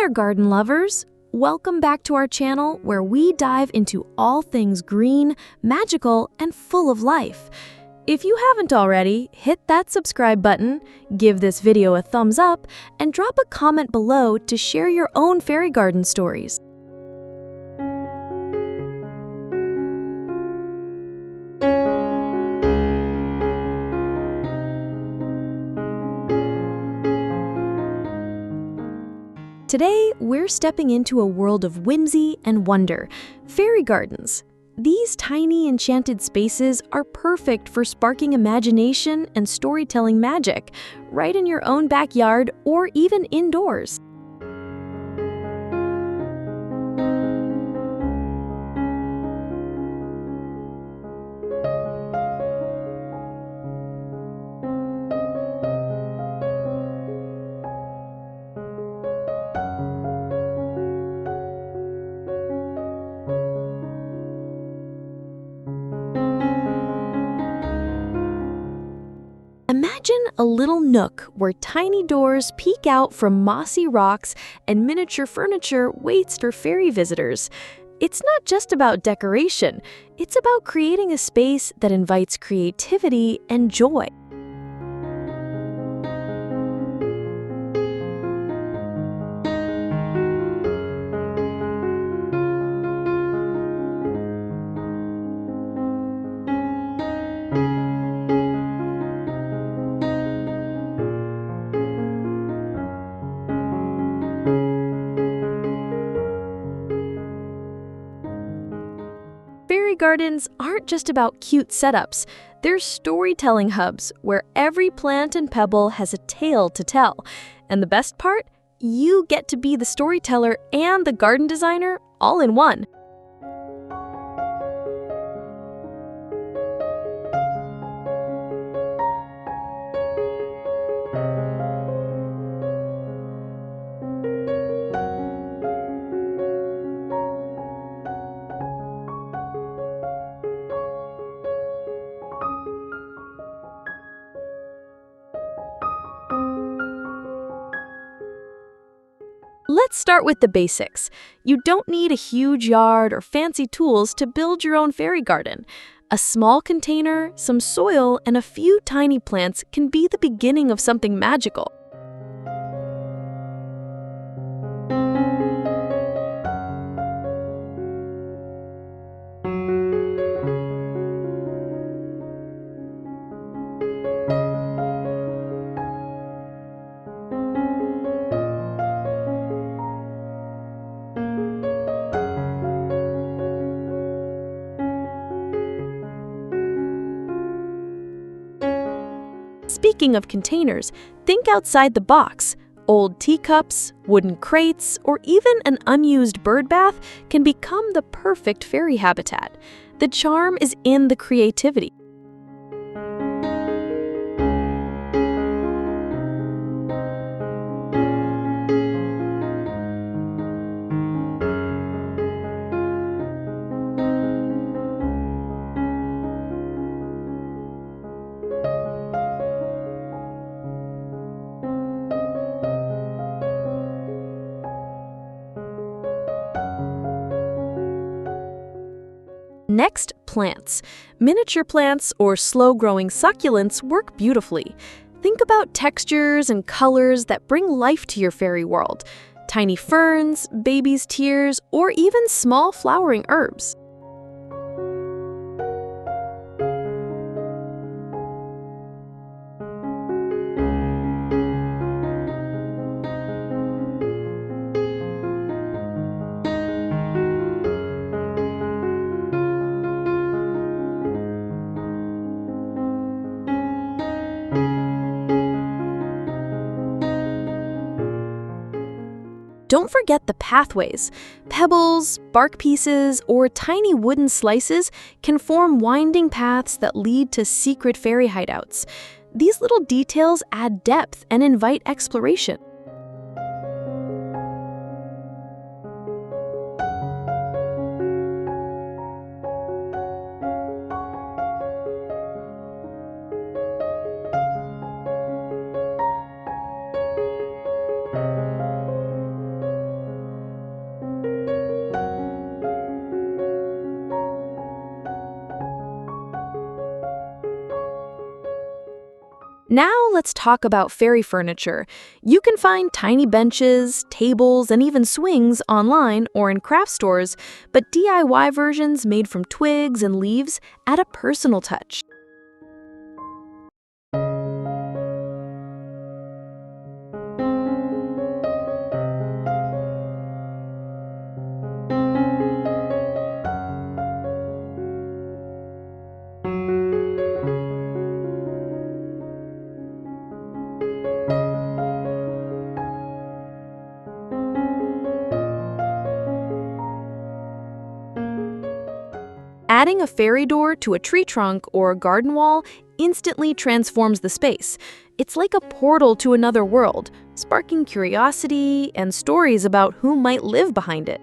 there, garden lovers! Welcome back to our channel where we dive into all things green, magical, and full of life. If you haven't already, hit that subscribe button, give this video a thumbs up, and drop a comment below to share your own fairy garden stories. Today, we're stepping into a world of whimsy and wonder, fairy gardens. These tiny enchanted spaces are perfect for sparking imagination and storytelling magic, right in your own backyard or even indoors. Imagine a little nook where tiny doors peek out from mossy rocks and miniature furniture waits for fairy visitors. It's not just about decoration, it's about creating a space that invites creativity and joy. Fairy gardens aren't just about cute setups, they're storytelling hubs where every plant and pebble has a tale to tell. And the best part? You get to be the storyteller and the garden designer all in one. Let's start with the basics. You don't need a huge yard or fancy tools to build your own fairy garden. A small container, some soil, and a few tiny plants can be the beginning of something magical. Speaking of containers, think outside the box. Old teacups, wooden crates, or even an unused bird bath can become the perfect fairy habitat. The charm is in the creativity. Next, plants. Miniature plants or slow-growing succulents work beautifully. Think about textures and colors that bring life to your fairy world. Tiny ferns, baby's tears, or even small flowering herbs. Don't forget the pathways. Pebbles, bark pieces, or tiny wooden slices can form winding paths that lead to secret fairy hideouts. These little details add depth and invite exploration. Now let's talk about fairy furniture. You can find tiny benches, tables, and even swings online or in craft stores, but DIY versions made from twigs and leaves add a personal touch. Adding a fairy door to a tree trunk or a garden wall instantly transforms the space. It's like a portal to another world, sparking curiosity and stories about who might live behind it.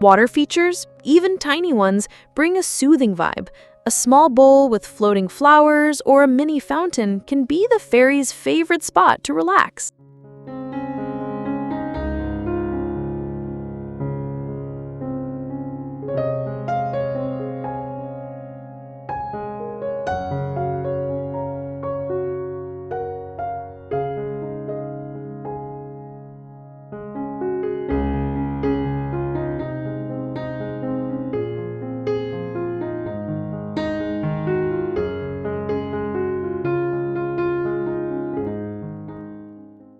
Water features, even tiny ones, bring a soothing vibe. A small bowl with floating flowers or a mini fountain can be the fairy's favorite spot to relax.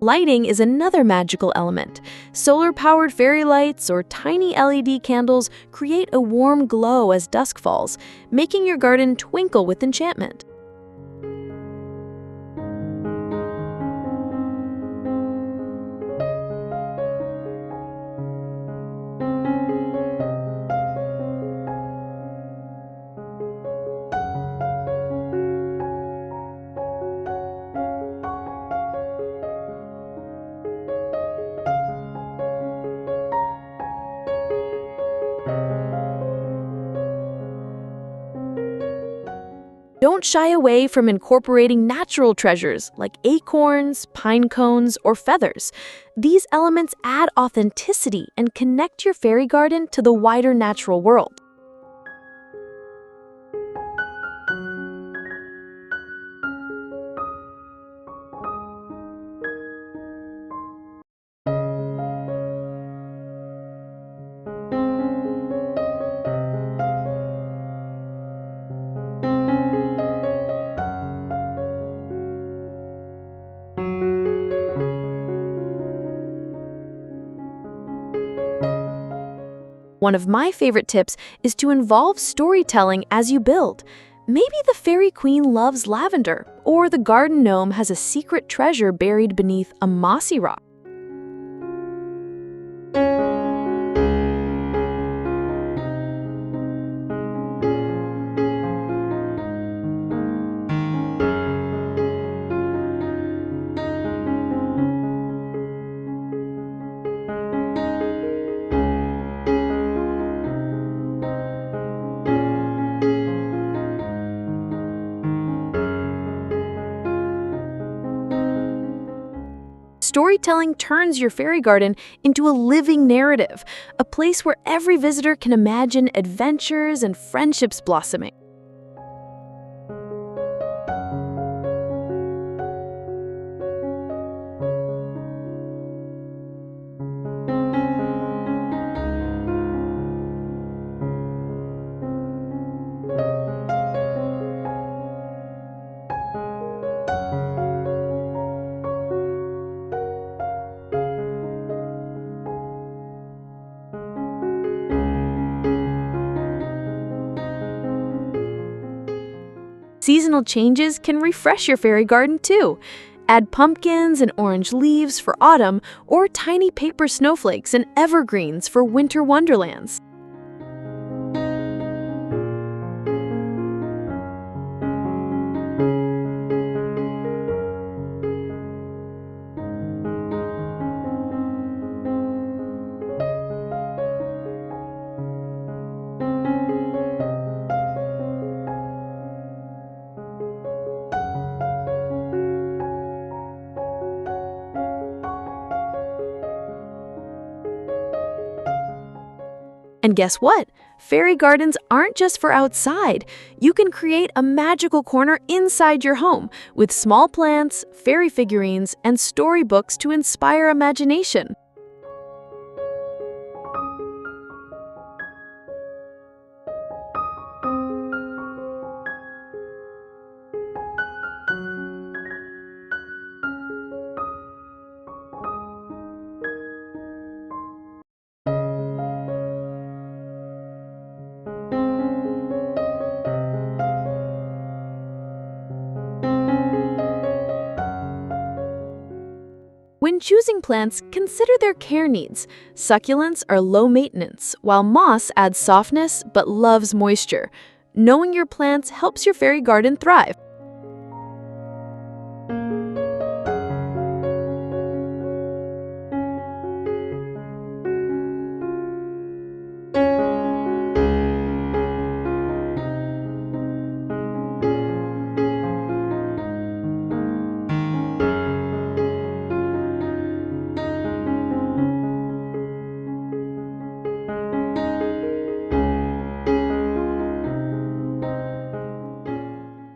Lighting is another magical element. Solar-powered fairy lights or tiny LED candles create a warm glow as dusk falls, making your garden twinkle with enchantment. Don't shy away from incorporating natural treasures like acorns, pine cones, or feathers. These elements add authenticity and connect your fairy garden to the wider natural world. One of my favorite tips is to involve storytelling as you build. Maybe the fairy queen loves lavender, or the garden gnome has a secret treasure buried beneath a mossy rock. Storytelling turns your fairy garden into a living narrative, a place where every visitor can imagine adventures and friendships blossoming. Seasonal changes can refresh your fairy garden too. Add pumpkins and orange leaves for autumn or tiny paper snowflakes and evergreens for winter wonderlands. And guess what? Fairy gardens aren't just for outside. You can create a magical corner inside your home with small plants, fairy figurines, and storybooks to inspire imagination. When choosing plants, consider their care needs. Succulents are low maintenance, while moss adds softness but loves moisture. Knowing your plants helps your fairy garden thrive.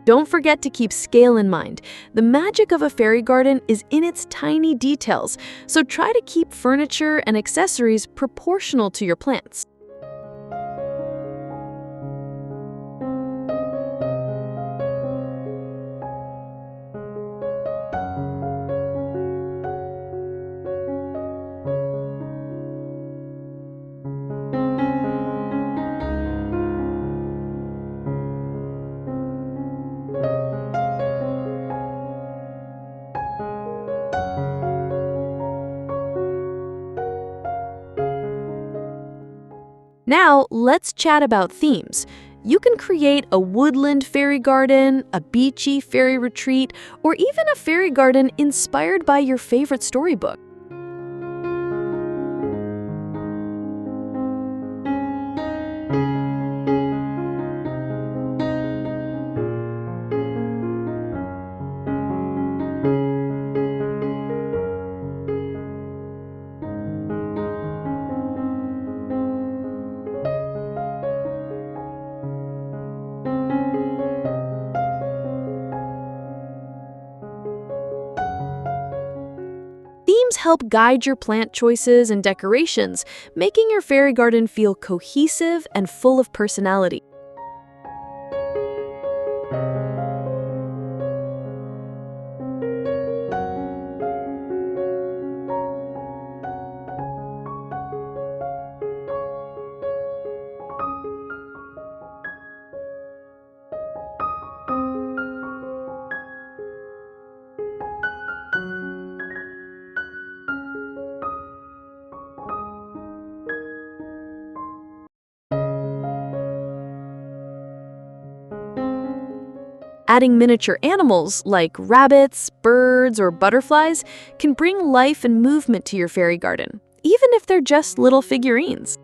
Don't forget to keep scale in mind. The magic of a fairy garden is in its tiny details, so try to keep furniture and accessories proportional to your plants. Now, let's chat about themes. You can create a woodland fairy garden, a beachy fairy retreat, or even a fairy garden inspired by your favorite storybook. Themes help guide your plant choices and decorations, making your fairy garden feel cohesive and full of personality. Adding miniature animals like rabbits, birds, or butterflies can bring life and movement to your fairy garden, even if they're just little figurines.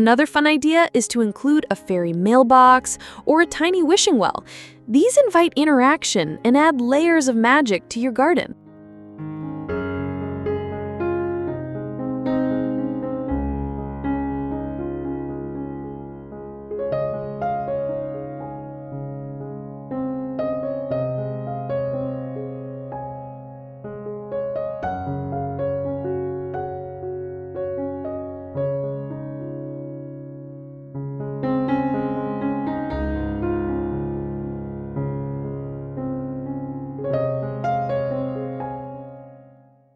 Another fun idea is to include a fairy mailbox or a tiny wishing well. These invite interaction and add layers of magic to your garden.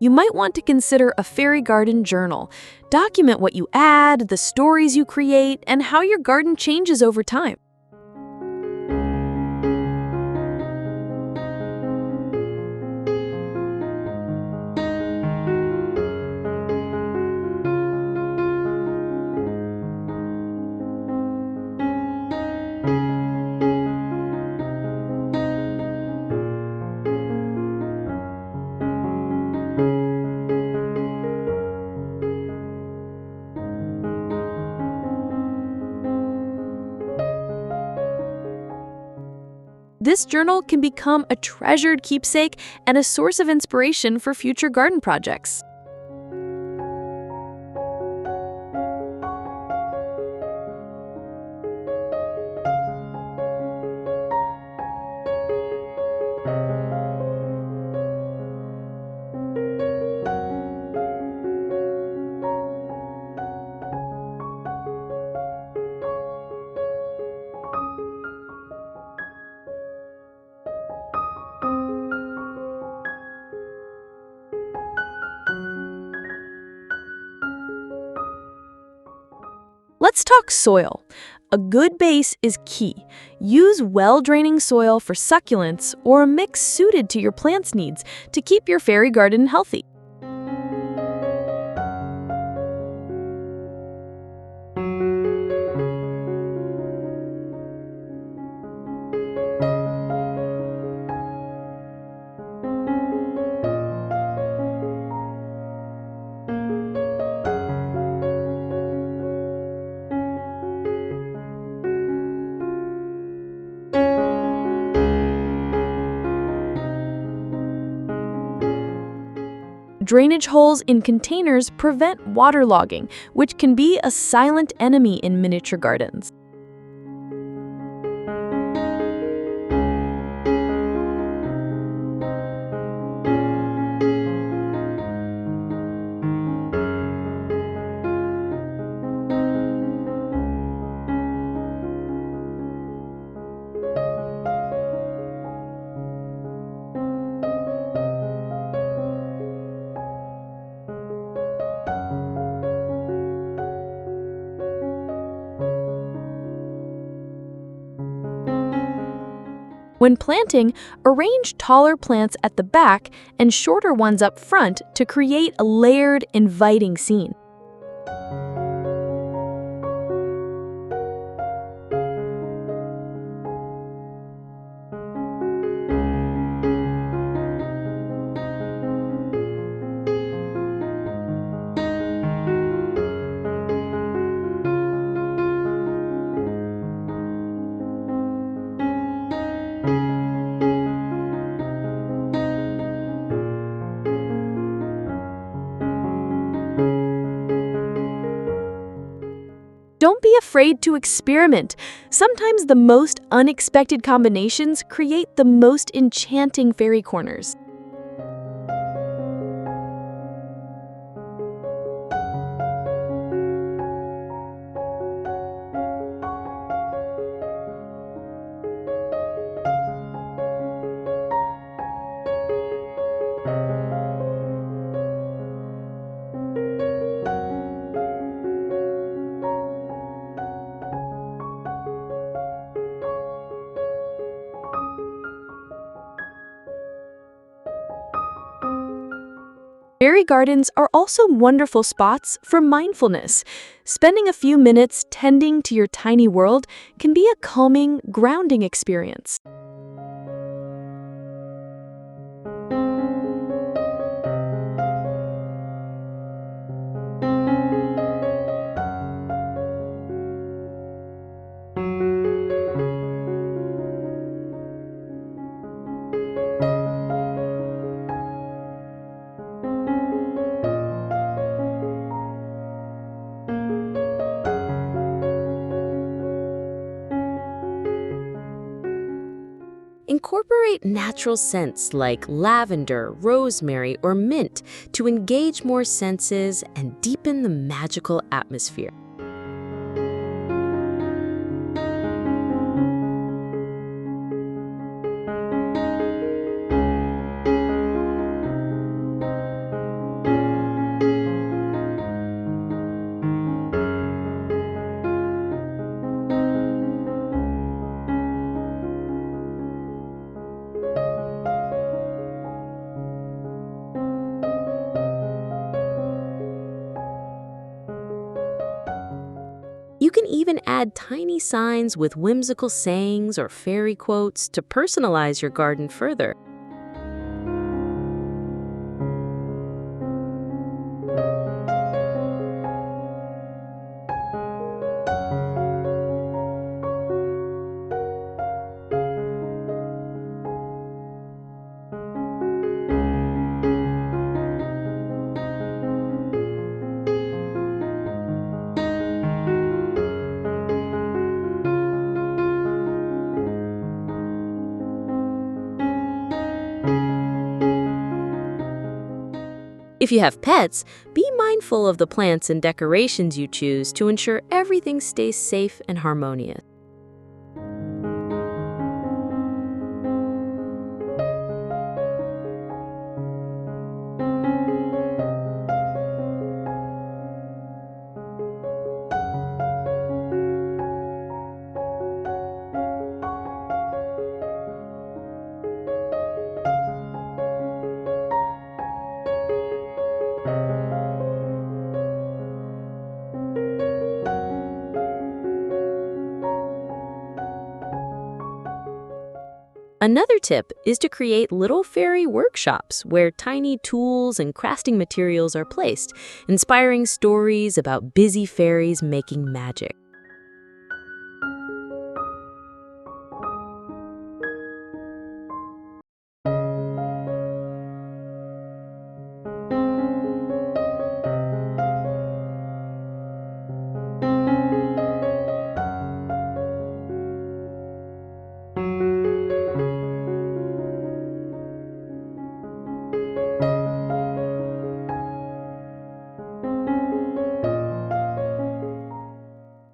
You might want to consider a fairy garden journal. Document what you add, the stories you create, and how your garden changes over time. This journal can become a treasured keepsake and a source of inspiration for future garden projects. Let's talk soil. A good base is key. Use well-draining soil for succulents or a mix suited to your plant's needs to keep your fairy garden healthy. Drainage holes in containers prevent waterlogging, which can be a silent enemy in miniature gardens. When planting, arrange taller plants at the back and shorter ones up front to create a layered, inviting scene. Don't be afraid to experiment. Sometimes the most unexpected combinations create the most enchanting fairy corners. Fairy gardens are also wonderful spots for mindfulness. Spending a few minutes tending to your tiny world can be a calming, grounding experience. Incorporate natural scents like lavender, rosemary, or mint to engage more senses and deepen the magical atmosphere. You can even add tiny signs with whimsical sayings or fairy quotes to personalize your garden further. If you have pets, be mindful of the plants and decorations you choose to ensure everything stays safe and harmonious. Another tip is to create little fairy workshops where tiny tools and crafting materials are placed, inspiring stories about busy fairies making magic.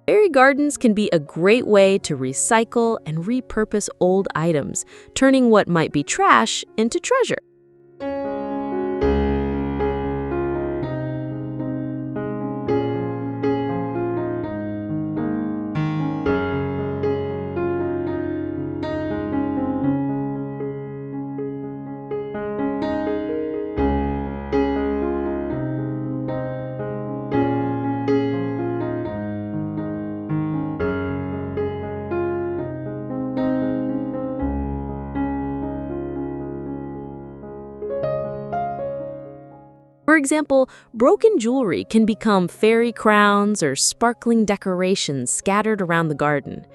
Fairy gardens can be a great way to recycle and repurpose old items, turning what might be trash into treasure. For example, broken jewelry can become fairy crowns or sparkling decorations scattered around the garden.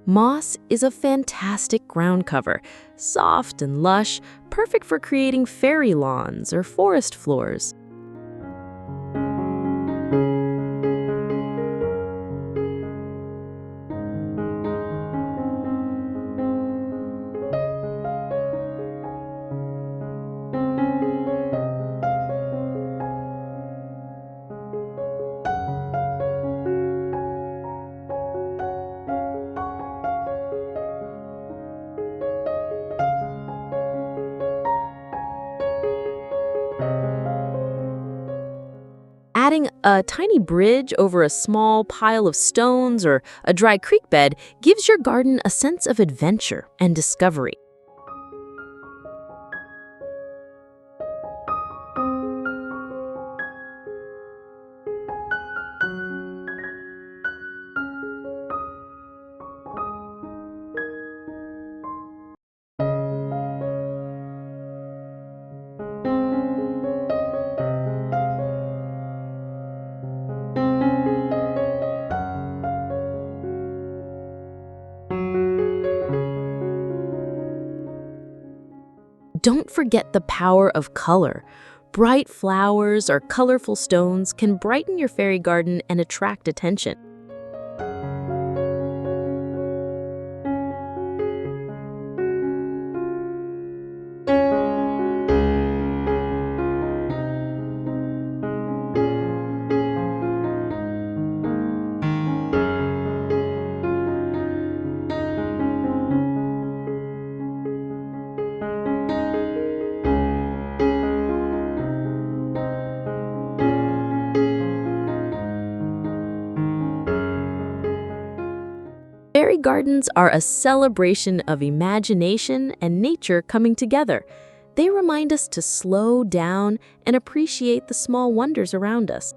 Moss is a fantastic ground cover, soft and lush, perfect for creating fairy lawns or forest floors. Adding a tiny bridge over a small pile of stones or a dry creek bed gives your garden a sense of adventure and discovery. Don't forget the power of color. Bright flowers or colorful stones can brighten your fairy garden and attract attention. Fairy gardens are a celebration of imagination and nature coming together. They remind us to slow down and appreciate the small wonders around us.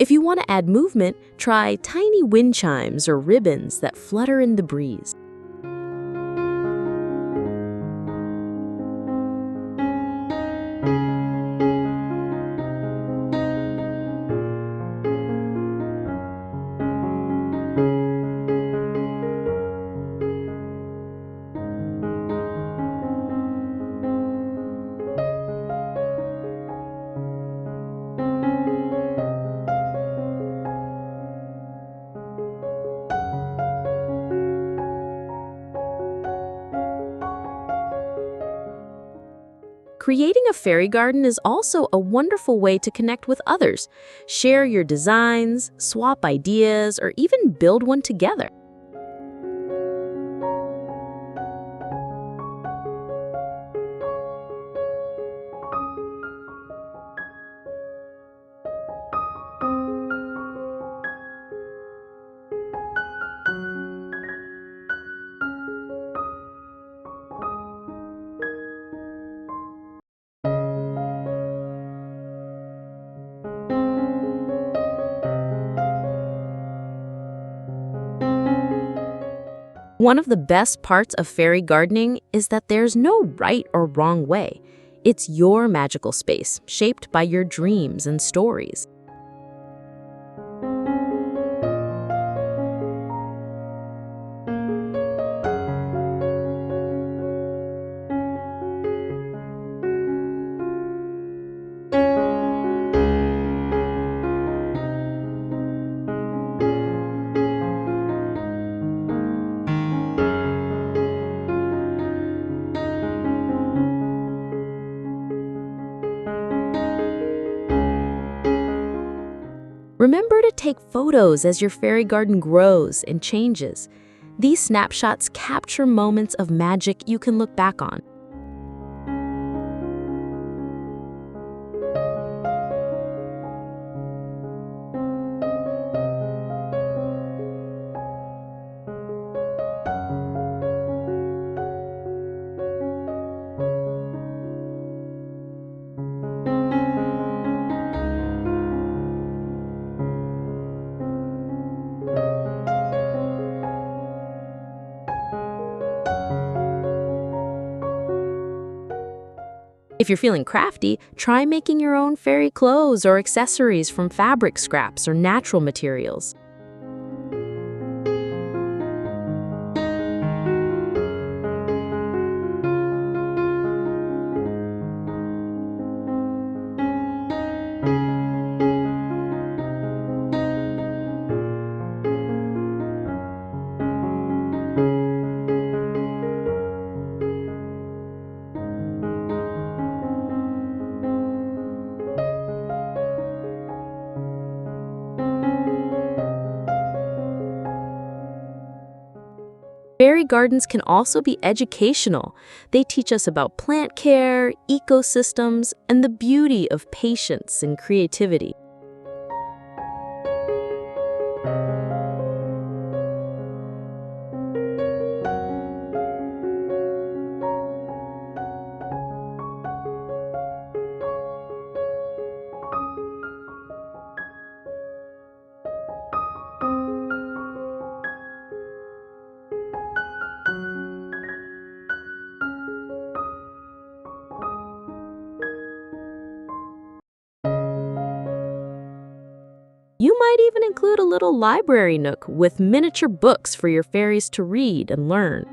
If you want to add movement, try tiny wind chimes or ribbons that flutter in the breeze. Creating a fairy garden is also a wonderful way to connect with others. Share your designs, swap ideas, or even build one together. One of the best parts of fairy gardening is that there's no right or wrong way. It's your magical space, shaped by your dreams and stories. Remember to take photos as your fairy garden grows and changes. These snapshots capture moments of magic you can look back on. If you're feeling crafty, try making your own fairy clothes or accessories from fabric scraps or natural materials. Fairy gardens can also be educational. They teach us about plant care, ecosystems, and the beauty of patience and creativity. You might even include a little library nook with miniature books for your fairies to read and learn.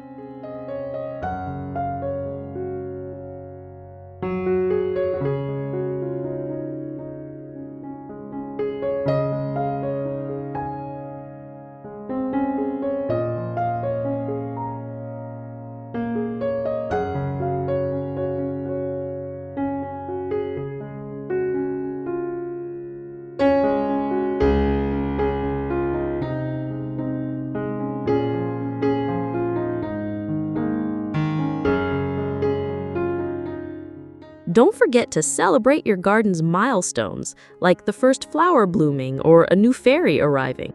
Don't forget to celebrate your garden's milestones, like the first flower blooming or a new fairy arriving.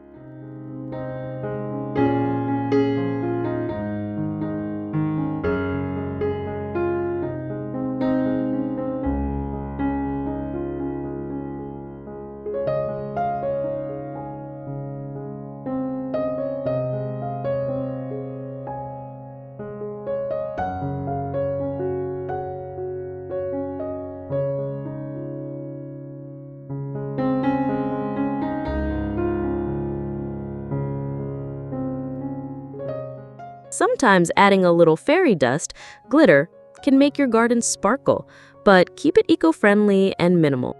Sometimes adding a little fairy dust, glitter, can make your garden sparkle, but keep it eco-friendly and minimal.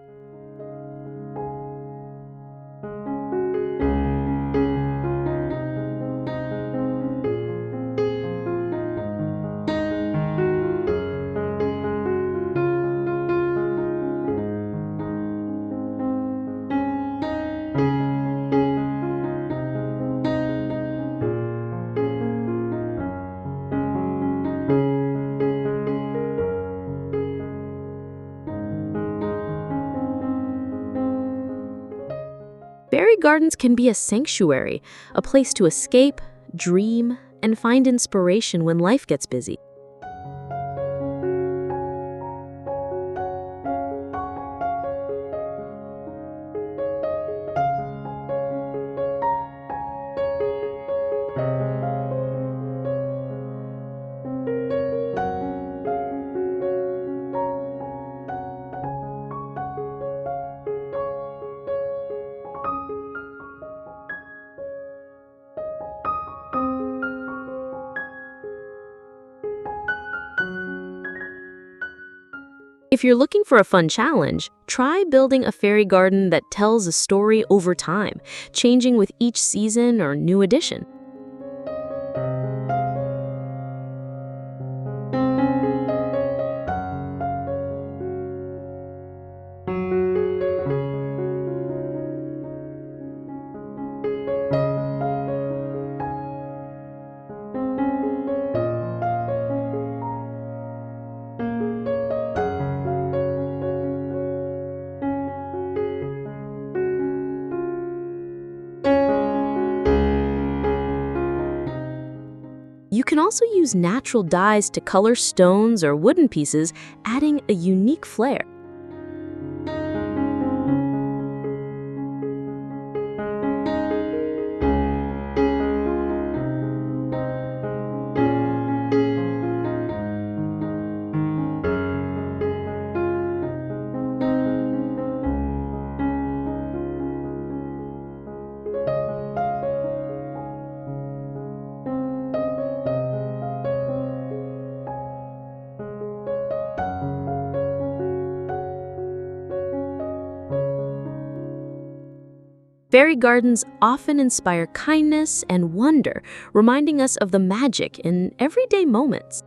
Fairy gardens can be a sanctuary, a place to escape, dream, and find inspiration when life gets busy. If you're looking for a fun challenge, try building a fairy garden that tells a story over time, changing with each season or new addition. You can also use natural dyes to color stones or wooden pieces, adding a unique flair. Fairy gardens often inspire kindness and wonder, reminding us of the magic in everyday moments.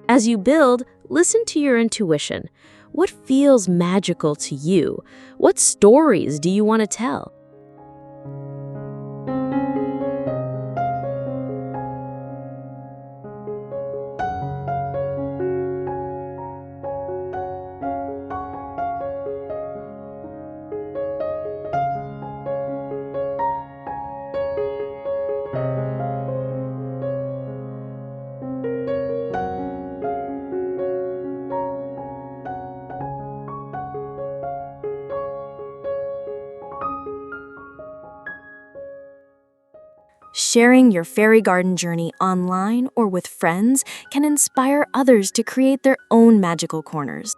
As you build, listen to your intuition. What feels magical to you? What stories do you want to tell? Sharing your fairy garden journey online or with friends can inspire others to create their own magical corners.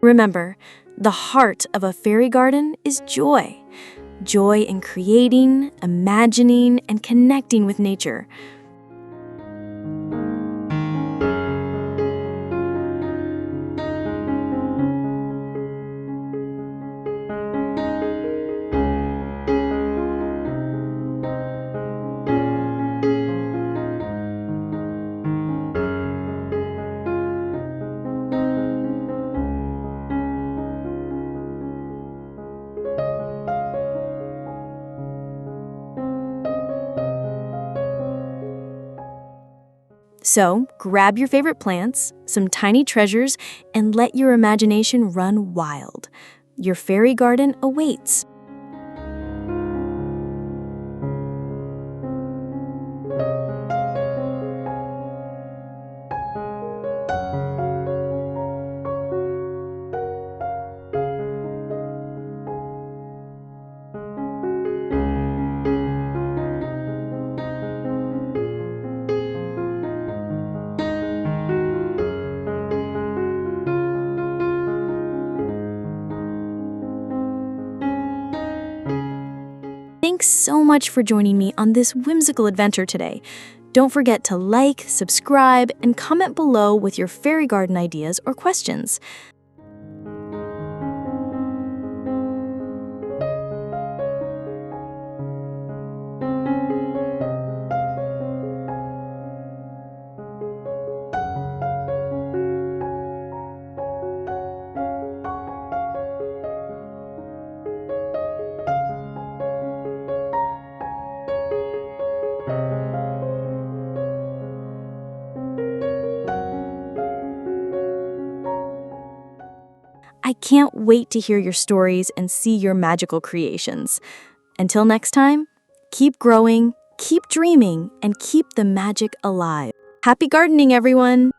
Remember, the heart of a fairy garden is joy. Joy in creating, imagining, and connecting with nature. So, grab your favorite plants, some tiny treasures, and let your imagination run wild. Your fairy garden awaits. Thanks so much for joining me on this whimsical adventure today. Don't forget to like, subscribe, and comment below with your fairy garden ideas or questions. I can't wait to hear your stories and see your magical creations. Until next time, keep growing, keep dreaming, and keep the magic alive. Happy gardening, everyone!